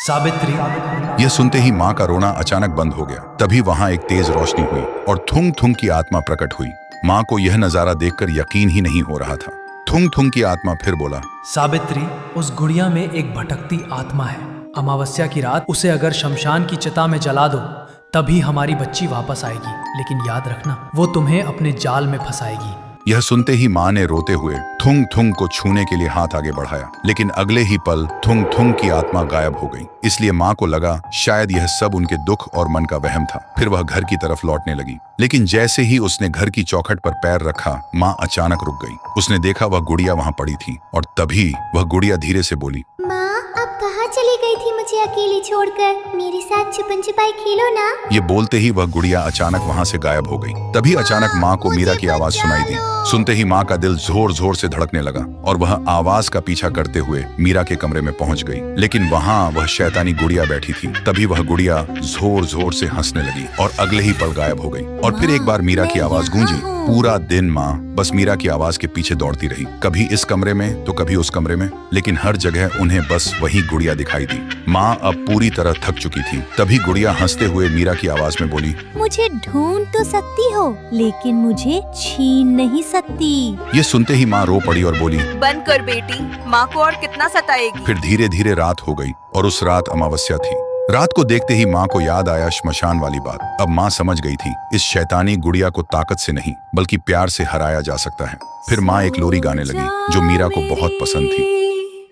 सावित्री। यह सुनते ही माँ का रोना अचानक बंद हो गया। तभी वहां एक तेज रोशनी हुई और थुंग थुंग की आत्मा प्रकट हुई। माँ को यह नजारा देखकर यकीन ही नहीं हो रहा था। थुंग थुंग की आत्मा फिर बोला, सावित्री, उस गुड़िया में एक भटकती आत्मा है। अमावस्या की रात उसे अगर शमशान की चिता में जला दो तभी हमारी बच्ची वापस आएगी, लेकिन याद रखना वो तुम्हें अपने जाल में फंसाएगी। यह सुनते ही माँ ने रोते हुए थुंग थुंग को छूने के लिए हाथ आगे बढ़ाया, लेकिन अगले ही पल थुंग थुंग की आत्मा गायब हो गई। इसलिए माँ को लगा शायद यह सब उनके दुख और मन का वहम था। फिर वह घर की तरफ लौटने लगी, लेकिन जैसे ही उसने घर की चौखट पर पैर रखा, माँ अचानक रुक गई। उसने देखा वह गुड़िया वहां पड़ी थी और तभी वह गुड़िया धीरे से बोली, माँ, अब कहाँ चली गई थी मुझे अकेली छोड़कर? मेरे साथ छुपन छुपाई खेलो ना। ये बोलते ही वह गुड़िया अचानक वहां से गायब हो गई। तभी अचानक माँ को मीरा की आवाज सुनाई दी। सुनते ही माँ का दिल जोर जोर से धड़कने लगा और वह आवाज का पीछा करते हुए मीरा के कमरे में पहुंच गई, लेकिन वहां वह शैतानी गुड़िया बैठी थी। तभी वह गुड़िया जोर जोर से हंसने लगी और अगले ही पल गायब हो गई। और फिर एक बार मीरा की आवाज गूंजी। पूरा दिन माँ बस मीरा की आवाज के पीछे दौड़ती रही, कभी इस कमरे में तो कभी उस कमरे में, लेकिन हर जगह उन्हें बस वही गुड़िया दिखाई दी। माँ अब पूरी तरह थक चुकी थी। तभी गुड़िया हंसते हुए मीरा की आवाज में बोली, मुझे ढूंढ तो सकती हो, लेकिन मुझे छीन नहीं सकती। ये सुनते ही माँ रो पड़ी और बोली, बंद कर बेटी, माँ को और कितना सताएगी। फिर धीरे धीरे रात हो गई और उस रात अमावस्या थी। रात को देखते ही माँ को याद आया श्मशान वाली बात। अब माँ समझ गई थी इस शैतानी गुड़िया को ताकत से नहीं बल्कि प्यार से हराया जा सकता है। फिर माँ एक लोरी गाने लगी जो मीरा को बहुत पसंद थी।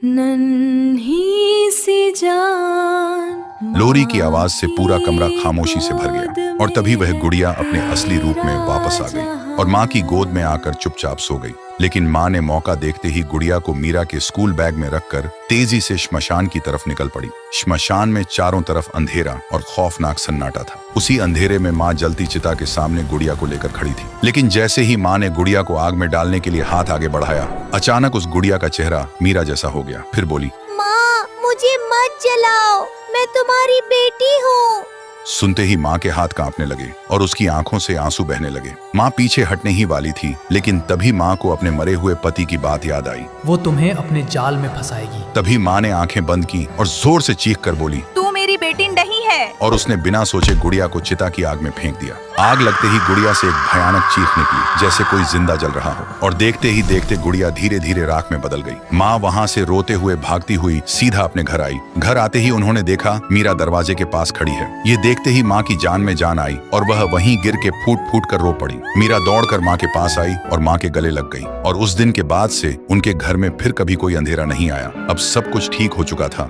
नन्ही सी जान। लोरी की आवाज से पूरा कमरा खामोशी से भर गया और तभी वह गुड़िया अपने असली रूप में वापस आ गई और माँ की गोद में आकर चुपचाप सो गई। लेकिन माँ ने मौका देखते ही गुड़िया को मीरा के स्कूल बैग में रखकर तेजी से श्मशान की तरफ निकल पड़ी। श्मशान में चारों तरफ अंधेरा और खौफनाक सन्नाटा था। उसी अंधेरे में माँ जलती चिता के सामने गुड़िया को लेकर खड़ी थी, लेकिन जैसे ही माँ ने गुड़िया को आग में डालने के लिए हाथ आगे बढ़ाया, अचानक उस गुड़िया का चेहरा मीरा जैसा हो गया। फिर बोली, माँ, मुझे मत जलाओ, मैं तुम्हारी बेटी हूँ। सुनते ही माँ के हाथ कांपने लगे और उसकी आंखों से आंसू बहने लगे। माँ पीछे हटने ही वाली थी, लेकिन तभी माँ को अपने मरे हुए पति की बात याद आई। वो तुम्हें अपने जाल में फंसाएगी। तभी माँ ने आंखें बंद की और जोर से चीख कर बोली, तू मेरी बेटी नहीं है। और उसने बिना सोचे गुड़िया को चिता की आग में फेंक दिया। आग लगते ही गुड़िया से एक भयानक चीख निकली जैसे कोई जिंदा जल रहा हो, और देखते ही देखते गुड़िया धीरे धीरे राख में बदल गई। माँ वहां से रोते हुए भागती हुई सीधा अपने घर आई। घर आते ही उन्होंने देखा मीरा दरवाजे के पास खड़ी है। ये देखते ही माँ की जान में जान आई और वह वहीं गिर के फूट फूट कर रो पड़ी। मीरा दौड़कर माँ के पास आई और माँ के गले लग गई, और उस दिन के बाद से उनके घर में फिर कभी कोई अंधेरा नहीं आया। अब सब कुछ ठीक हो चुका था।